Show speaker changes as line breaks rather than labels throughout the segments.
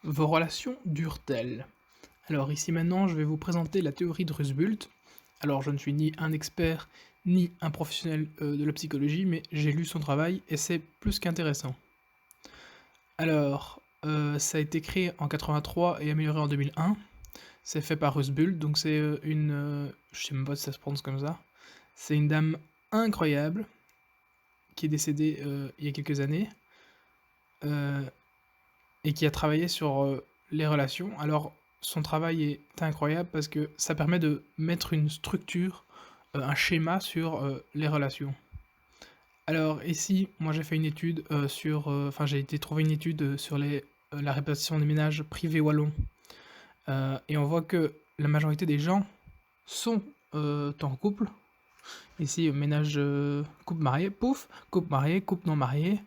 Vos relations durent-elles? Alors ici maintenant, je vais vous présenter la théorie de Rusbult. Alors je ne suis ni un expert, ni un professionnel de la psychologie, mais j'ai lu son travail et c'est plus qu'intéressant. Alors, ça a été créé en 83 et amélioré en 2001. C'est fait par Rusbult, donc c'est je sais même pas si ça se prononce comme ça. C'est une dame incroyable qui est décédée il y a quelques années. Et qui a travaillé sur les relations. Alors, son travail est incroyable parce que ça permet de mettre une structure, un schéma sur les relations. Alors ici, moi j'ai fait une étude sur, enfin j'ai été trouver une étude sur la répartition des ménages privés wallons. Et on voit que la majorité des gens sont en couple. Ici, ménage, couple marié, pouf, couple marié, couple non marié,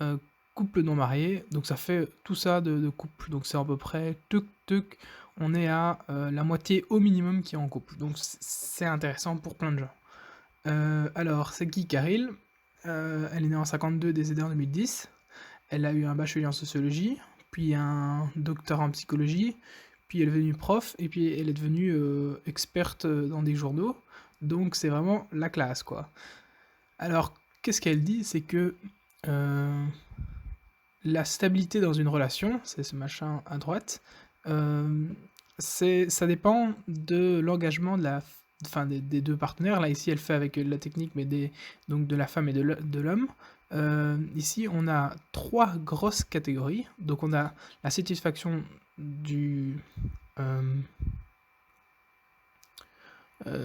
euh, couple non marié, donc ça fait tout ça de couple, donc c'est à peu près, tuc tuc, on est à la moitié au minimum qui est en couple, donc c'est intéressant pour plein de gens. Alors, c'est qui Caril? Elle est née en 52, décédée en 2010, elle a eu un bachelier en sociologie, puis un doctorat en psychologie, puis elle est devenue prof, et puis elle est devenue experte dans des journaux, donc c'est vraiment la classe, quoi. Alors, qu'est-ce qu'elle dit? C'est que euh, la stabilité dans une relation, c'est ce machin à droite, euh, ça dépend de l'engagement enfin, des deux partenaires. Là, ici, elle fait avec la technique, mais donc de la femme et de l'homme. Ici, on a trois grosses catégories. Donc, on a la satisfaction euh,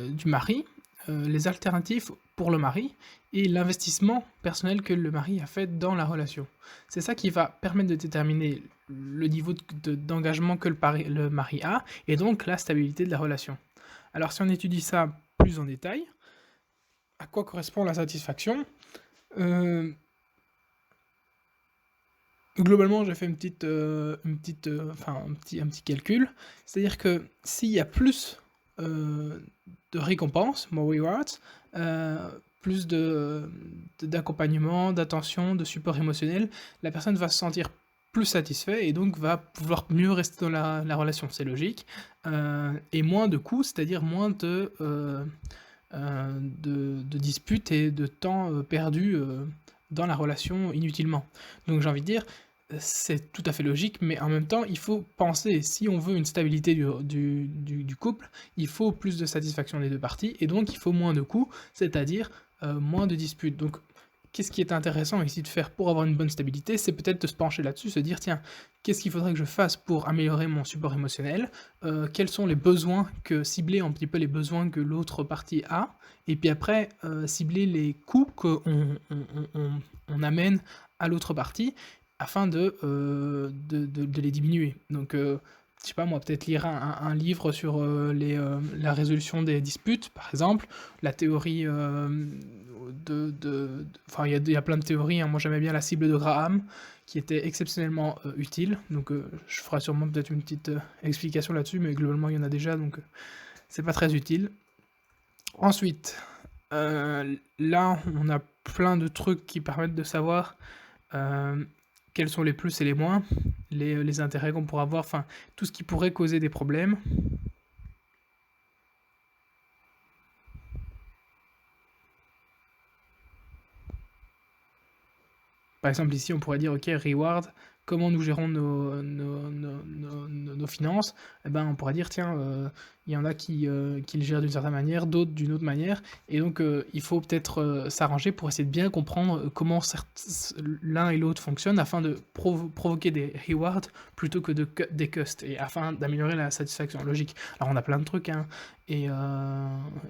du mari, les alternatives pour le mari et l'investissement personnel que le mari a fait dans la relation. C'est ça qui va permettre de déterminer le niveau d'engagement que le mari a et donc la stabilité de la relation. Alors si on étudie ça plus en détail, à quoi correspond la satisfaction? Euh, Globalement, j'ai fait enfin un petit calcul, c'est-à-dire que s'il y a plus de récompenses, more rewards, plus d'accompagnement, d'attention, de support émotionnel, la personne va se sentir plus satisfaite et donc va pouvoir mieux rester dans la relation, c'est logique, et moins de coûts, c'est-à-dire moins de disputes et de temps perdu dans la relation inutilement. Donc j'ai envie de dire, c'est tout à fait logique, mais en même temps, il faut penser, si on veut une stabilité du couple, il faut plus de satisfaction des deux parties, et donc il faut moins de coûts, c'est-à-dire moins de disputes. Donc, qu'est-ce qui est intéressant ici de faire pour avoir une bonne stabilité, c'est peut-être de se pencher là-dessus, se dire, tiens, qu'est-ce qu'il faudrait que je fasse pour améliorer mon support émotionnel, quels sont les besoins cibler un petit peu les besoins que l'autre partie a, et puis après, cibler les coûts qu'on amène à l'autre partie, afin de les diminuer. Donc, je sais pas moi, peut-être lire un livre sur la résolution des disputes, par exemple, la théorie enfin, il y a plein de théories, hein. Moi j'aimais bien la cible de Graham, qui était exceptionnellement utile, donc je ferai sûrement peut-être une petite explication là-dessus, mais globalement il y en a déjà, donc c'est pas très utile. Ensuite, là on a plein de trucs qui permettent de savoir euh, quels sont les plus et les moins, les intérêts qu'on pourra avoir, enfin, tout ce qui pourrait causer des problèmes. Par exemple, ici, on pourrait dire, OK, reward, comment nous gérons nos finances? Eh ben, on pourrait dire, tiens, il y en a qui le gèrent d'une certaine manière, d'autres d'une autre manière, et donc il faut peut-être s'arranger pour essayer de bien comprendre comment l'un et l'autre fonctionnent afin de provoquer des rewards plutôt que des costs, et afin d'améliorer la satisfaction logique. Alors, on a plein de trucs, hein, et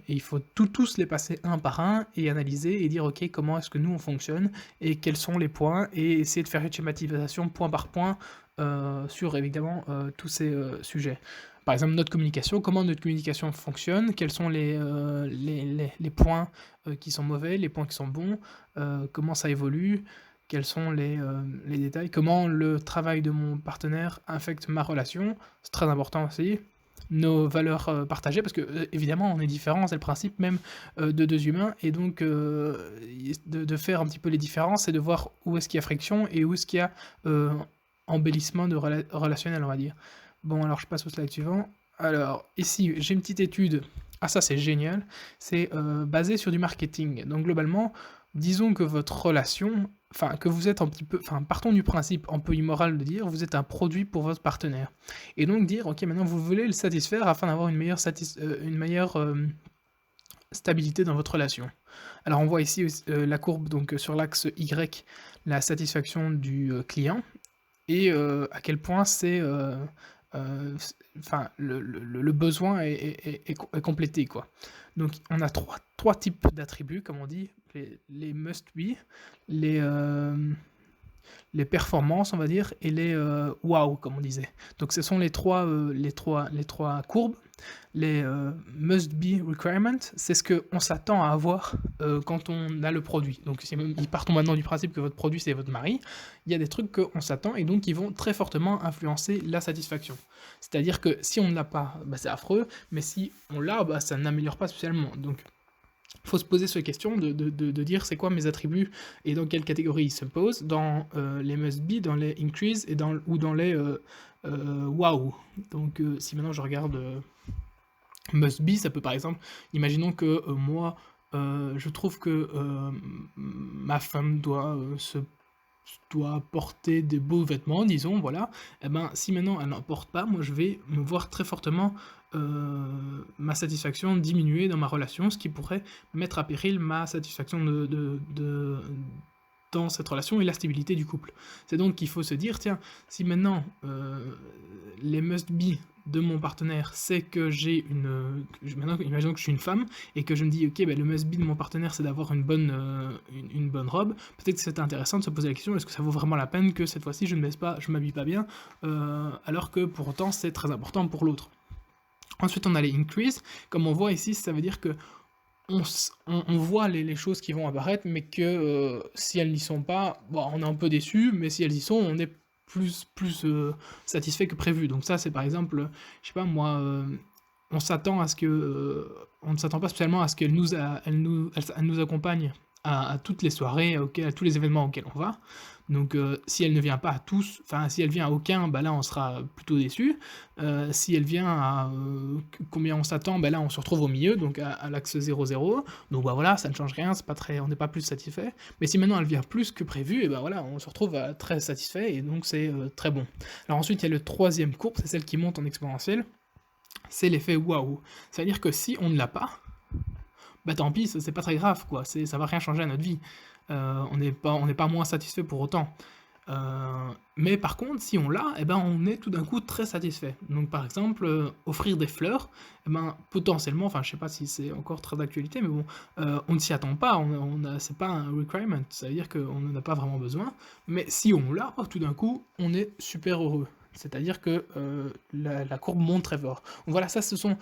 il faut tous les passer un par un et analyser et dire, OK, comment est-ce que nous on fonctionne et quels sont les points, et essayer de faire une schématisation point par point sur évidemment tous ces sujets. Par exemple, notre communication, comment notre communication fonctionne, quels sont les points qui sont mauvais, les points qui sont bons, comment ça évolue, quels sont les détails, comment le travail de mon partenaire affecte ma relation, c'est très important aussi, nos valeurs partagées, parce que évidemment on est différents, c'est le principe même de deux humains, et donc de faire un petit peu les différences et de voir où est-ce qu'il y a friction et où est-ce qu'il y a embellissement de relationnel, on va dire. Bon, alors je passe au slide suivant. Alors, ici, j'ai une petite étude. Ah, ça, c'est génial. C'est basé sur du marketing. Donc, globalement, disons que votre relation, enfin, que vous êtes un petit peu, enfin, partons du principe un peu immoral de dire, vous êtes un produit pour votre partenaire. Et donc, dire, ok, maintenant, vous voulez le satisfaire afin d'avoir une meilleure stabilité dans votre relation. Alors, on voit ici la courbe, donc, sur l'axe Y, la satisfaction du client et à quel point c'est, enfin, le besoin est complété, quoi. Donc on a trois types d'attributs, comme on dit, les must be, les, les performances, on va dire, et les wow, comme on disait. Donc ce sont les trois courbes. Les must be requirements, c'est ce qu'on s'attend à avoir quand on a le produit. Donc si partons maintenant du principe que votre produit c'est votre mari, il y a des trucs qu'on s'attend et donc qui vont très fortement influencer la satisfaction. C'est-à-dire que si on ne l'a pas, bah, c'est affreux, mais si on l'a, bah, ça n'améliore pas spécialement. Donc il faut se poser cette question de dire c'est quoi mes attributs et dans quelle catégorie ils se posent, dans les must be, dans les increase et ou dans les wow. Donc si maintenant je regarde must be, ça peut par exemple, imaginons que moi je trouve que ma femme doit porter des beaux vêtements, disons, voilà, et ben si maintenant elle n'en porte pas, moi je vais me voir très fortement ma satisfaction diminuer dans ma relation, ce qui pourrait mettre à péril ma satisfaction dans cette relation et la stabilité du couple. C'est donc qu'il faut se dire, tiens, si maintenant les must-be de mon partenaire, c'est que j'ai maintenant, imaginons que je suis une femme, et que je me dis, ok, ben, le must-be de mon partenaire, c'est d'avoir une bonne robe, peut-être que c'est intéressant de se poser la question, est-ce que ça vaut vraiment la peine que cette fois-ci, je ne m'habille pas bien, alors que pour autant, c'est très important pour l'autre. Ensuite, on a les increase. Comme on voit ici, ça veut dire que on voit les choses qui vont apparaître, mais que si elles n'y sont pas, bon, on est un peu déçu, mais si elles y sont, on est plus satisfait que prévu. Donc ça, c'est par exemple, je sais pas moi, on s'attend à ce que, on ne s'attend pas spécialement à ce qu'elle elle nous accompagne à toutes les soirées, à tous les événements auxquels on va. Donc si elle ne vient pas à tous, enfin si elle vient à aucun, bah là on sera plutôt déçu. Si elle vient à combien on s'attend, bah là on se retrouve au milieu, donc à l'axe 0,0. Donc bah voilà, ça ne change rien, c'est pas très, on n'est pas plus satisfait. Mais si maintenant elle vient plus que prévu, et bah voilà, on se retrouve très satisfait et donc c'est très bon. Alors ensuite il y a le troisième courbe, c'est celle qui monte en exponentielle, c'est l'effet waouh. C'est-à-dire que si on ne l'a pas, bah tant pis, c'est pas très grave, quoi. Ça va rien changer à notre vie. On n'est pas moins satisfait pour autant. Mais par contre, si on l'a, eh ben, on est tout d'un coup très satisfait. Donc par exemple, offrir des fleurs, eh ben, potentiellement, enfin je sais pas si c'est encore très d'actualité, mais bon, on ne s'y attend pas, c'est pas un requirement, ça veut dire qu'on n'en a pas vraiment besoin, mais si on l'a, oh, tout d'un coup, on est super heureux. C'est-à-dire que la courbe monte très fort. Donc voilà, ça ce sont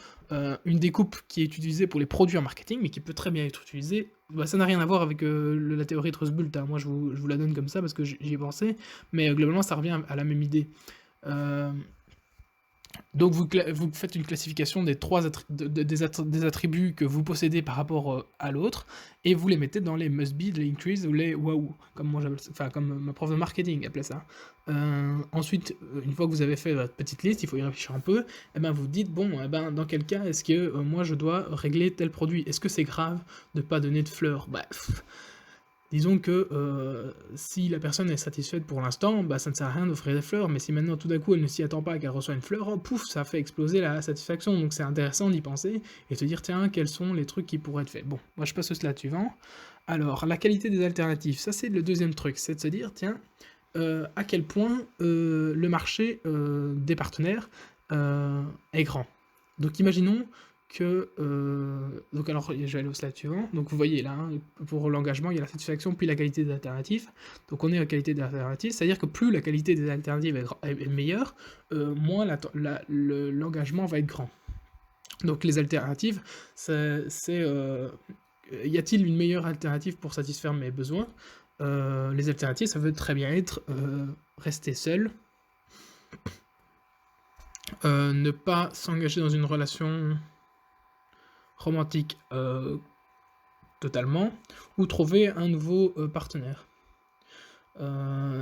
une découpe qui est utilisée pour les produits en marketing, mais qui peut très bien être utilisée. Bah, ça n'a rien à voir avec la théorie de Rusbult, hein. Moi je vous la donne comme ça parce que j'y ai pensé, mais globalement ça revient à la même idée. Euh, donc vous faites une classification des attributs que vous possédez par rapport à l'autre, et vous les mettez dans les must be, les increase ou les wow, comme moi enfin comme ma prof de marketing appelait ça. Ensuite, une fois que vous avez fait votre petite liste, il faut y réfléchir un peu, et ben vous dites, bon, eh ben, dans quel cas est-ce que moi je dois régler tel produit? Est-ce que c'est grave de pas donner de fleurs? Bah, disons que si la personne est satisfaite pour l'instant, bah, ça ne sert à rien d'offrir des fleurs, mais si maintenant tout d'un coup elle ne s'y attend pas et qu'elle reçoit une fleur, oh, pouf, ça fait exploser la satisfaction, donc c'est intéressant d'y penser et de se dire, tiens, quels sont les trucs qui pourraient être faits. Bon, moi je passe au slide suivant. Alors, la qualité des alternatives, ça c'est le deuxième truc, c'est de se dire, tiens, à quel point le marché des partenaires est grand. Donc imaginons que... donc alors, je vais aller au slide suivant. Donc vous voyez là, hein, pour l'engagement, il y a la satisfaction, puis la qualité des alternatives. Donc on est à la qualité des alternatives, c'est-à-dire que plus la qualité des alternatives est meilleure, moins l'engagement va être grand. Donc les alternatives, y a-t-il une meilleure alternative pour satisfaire mes besoins? Les alternatives, ça veut très bien être rester seul, ne pas s'engager dans une relation romantique totalement, ou trouver un nouveau partenaire.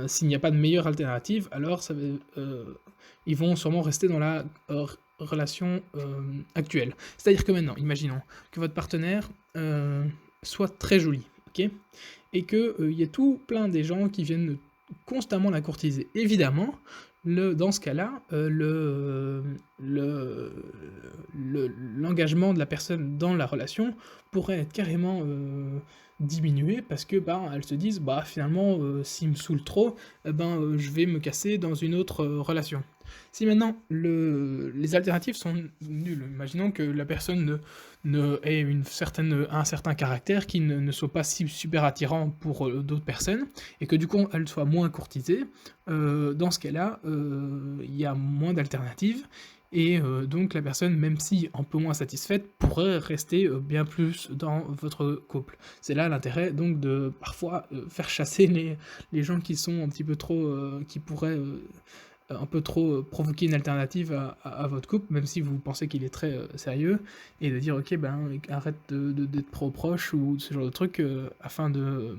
s'il n'y a pas de meilleure alternative, alors ils vont sûrement rester dans la relation actuelle. C'est-à-dire que maintenant, imaginons que votre partenaire soit très joli, ok? Et qu'il y ait tout plein des gens qui viennent constamment la courtiser. Évidemment, dans ce cas-là, l'engagement de la personne dans la relation pourrait être carrément diminué parce que elles se disent finalement s'il me saoule trop, je vais me casser dans une autre relation. Si maintenant les alternatives sont nulles, imaginons que la personne ait un certain caractère qui ne soit pas si super attirant pour d'autres personnes, et que du coup elle soit moins courtisée, dans ce cas-là, il y a moins d'alternatives, et donc la personne, même si un peu moins satisfaite, pourrait rester bien plus dans votre couple. C'est là l'intérêt donc de parfois faire chasser les gens qui sont un petit peu trop, qui pourraient un peu trop provoquer une alternative à votre couple, même si vous pensez qu'il est très sérieux, et de dire ok arrête d'être trop proche ou ce genre de truc, afin de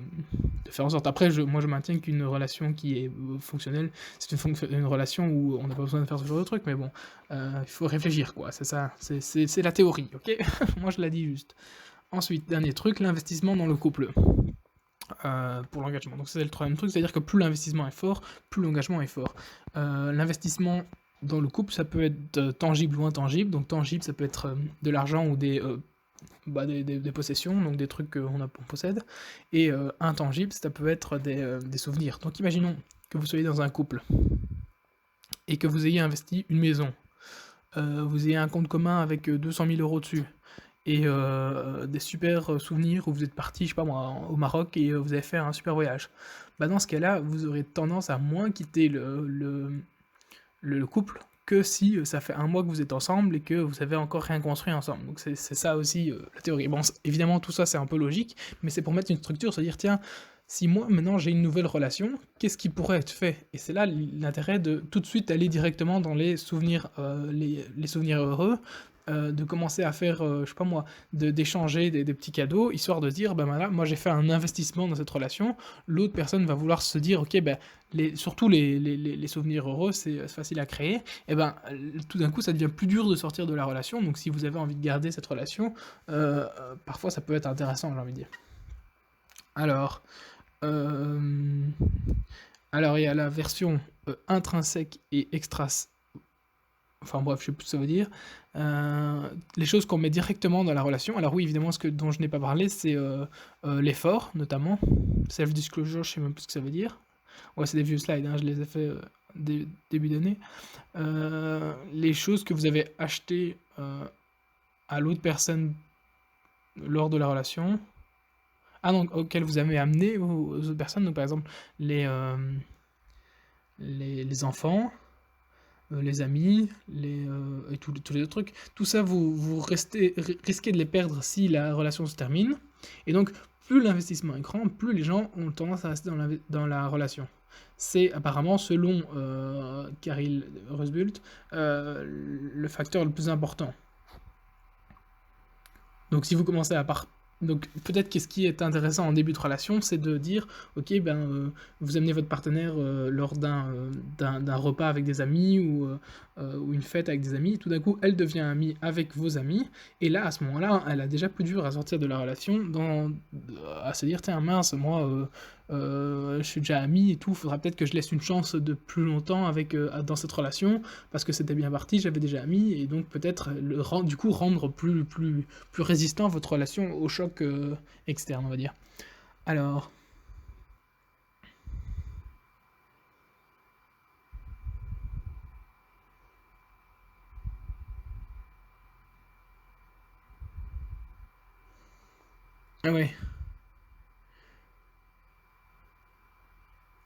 faire en sorte. Après moi je maintiens qu'une relation qui est fonctionnelle, c'est une relation où on n'a pas besoin de faire ce genre de truc, mais bon, il faut réfléchir quoi, c'est ça, c'est la théorie, ok. Moi je l'ai dit juste. Ensuite, dernier truc, l'investissement dans le couple. Pour l'engagement. Donc c'est le troisième truc, c'est-à-dire que plus l'investissement est fort, plus l'engagement est fort. L'investissement dans le couple, ça peut être tangible ou intangible. Donc tangible, ça peut être de l'argent ou des possessions, donc des trucs qu'on possède. Et intangible, ça peut être des souvenirs. Donc imaginons que vous soyez dans un couple et que vous ayez investi une maison. Vous ayez un compte commun avec 200 000 euros dessus, et des super souvenirs où vous êtes parti, je sais pas moi, au Maroc, et vous avez fait un super voyage. Dans ce cas-là, vous aurez tendance à moins quitter le couple que si ça fait un mois que vous êtes ensemble et que vous avez encore rien construit ensemble. Donc c'est ça aussi la théorie. Bon, évidemment, tout ça c'est un peu logique, mais c'est pour mettre une structure, c'est-à-dire, tiens, si moi maintenant j'ai une nouvelle relation, qu'est-ce qui pourrait être fait? Et c'est là l'intérêt de tout de suite aller directement dans les souvenirs, les souvenirs heureux, de commencer à faire, je sais pas moi, d'échanger des petits cadeaux, histoire de dire, voilà, moi j'ai fait un investissement dans cette relation, l'autre personne va vouloir se dire, ok, surtout les souvenirs heureux, c'est facile à créer, et tout d'un coup ça devient plus dur de sortir de la relation, donc si vous avez envie de garder cette relation, parfois ça peut être intéressant, j'ai envie de dire. Alors, il y a la version intrinsèque et enfin bref, je sais plus ce que ça veut dire. Les choses qu'on met directement dans la relation. Alors oui, évidemment, dont je n'ai pas parlé, c'est l'effort, notamment. Self-disclosure, je sais même plus ce que ça veut dire. Ouais, c'est des vieux slides, hein, je les ai fait début d'année. Les choses que vous avez achetées à l'autre personne lors de la relation. Ah non, auxquelles vous avez amené aux autres personnes. Donc par exemple, les enfants, les amis, et tous les autres trucs. Tout ça, vous risquez de les perdre si la relation se termine. Et donc, plus l'investissement est grand, plus les gens ont tendance à rester dans la relation. C'est apparemment, selon Caril Rusbult, le facteur le plus important. Donc si vous commencez donc peut-être que ce qui est intéressant en début de relation, c'est de dire, ok, vous amenez votre partenaire lors d'un repas avec des amis ou une fête avec des amis, tout d'un coup elle devient amie avec vos amis, et là à ce moment-là, elle a déjà plus dur à sortir de la relation, à se dire, tiens mince, moi je suis déjà ami et tout, faudra peut-être que je laisse une chance de plus longtemps dans cette relation, parce que c'était bien parti, j'avais déjà ami, et donc peut-être du coup rendre plus résistant votre relation au choc externe, on va dire. Alors... Ah ouais.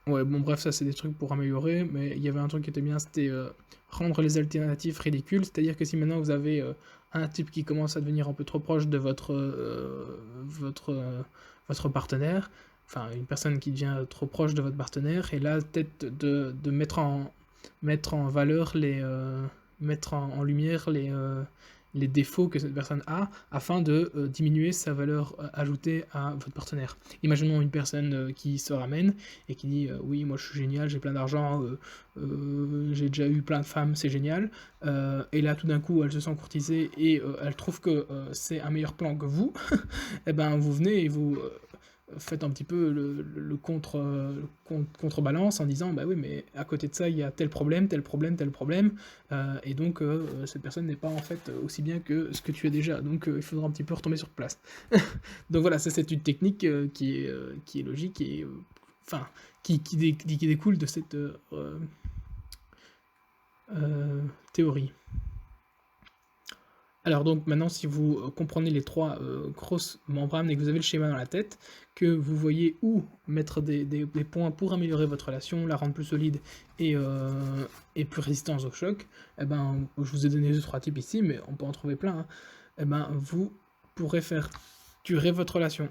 Ouais, bon bref, ça c'est des trucs pour améliorer, mais il y avait un truc qui était bien, c'était rendre les alternatives ridicules, c'est-à-dire que si maintenant vous avez un type qui commence à devenir un peu trop proche de votre partenaire, enfin une personne qui devient trop proche de votre partenaire, et là peut-être de mettre en valeur mettre en lumière les défauts que cette personne a, afin de diminuer sa valeur ajoutée à votre partenaire. Imaginons une personne qui se ramène et qui dit oui, moi je suis génial, j'ai plein d'argent, j'ai déjà eu plein de femmes, c'est génial. Et là tout d'un coup elle se sent courtisée et elle trouve que c'est un meilleur plan que vous. Et ben vous venez et vous faites un petit peu le contrebalance en disant bah oui, mais à côté de ça il y a tel problème, tel problème, tel problème, et donc cette personne n'est pas en fait aussi bien que ce que tu as déjà, donc il faudra un petit peu retomber sur place. Donc voilà, ça c'est une technique qui est logique et enfin qui découle de cette théorie. Alors donc maintenant, si vous comprenez les trois grosses membranes et que vous avez le schéma dans la tête, que vous voyez où mettre des points pour améliorer votre relation, la rendre plus solide et plus résistante au choc, eh ben, je vous ai donné 2-3 tips ici, mais on peut en trouver plein, hein. Eh ben, vous pourrez faire durer votre relation.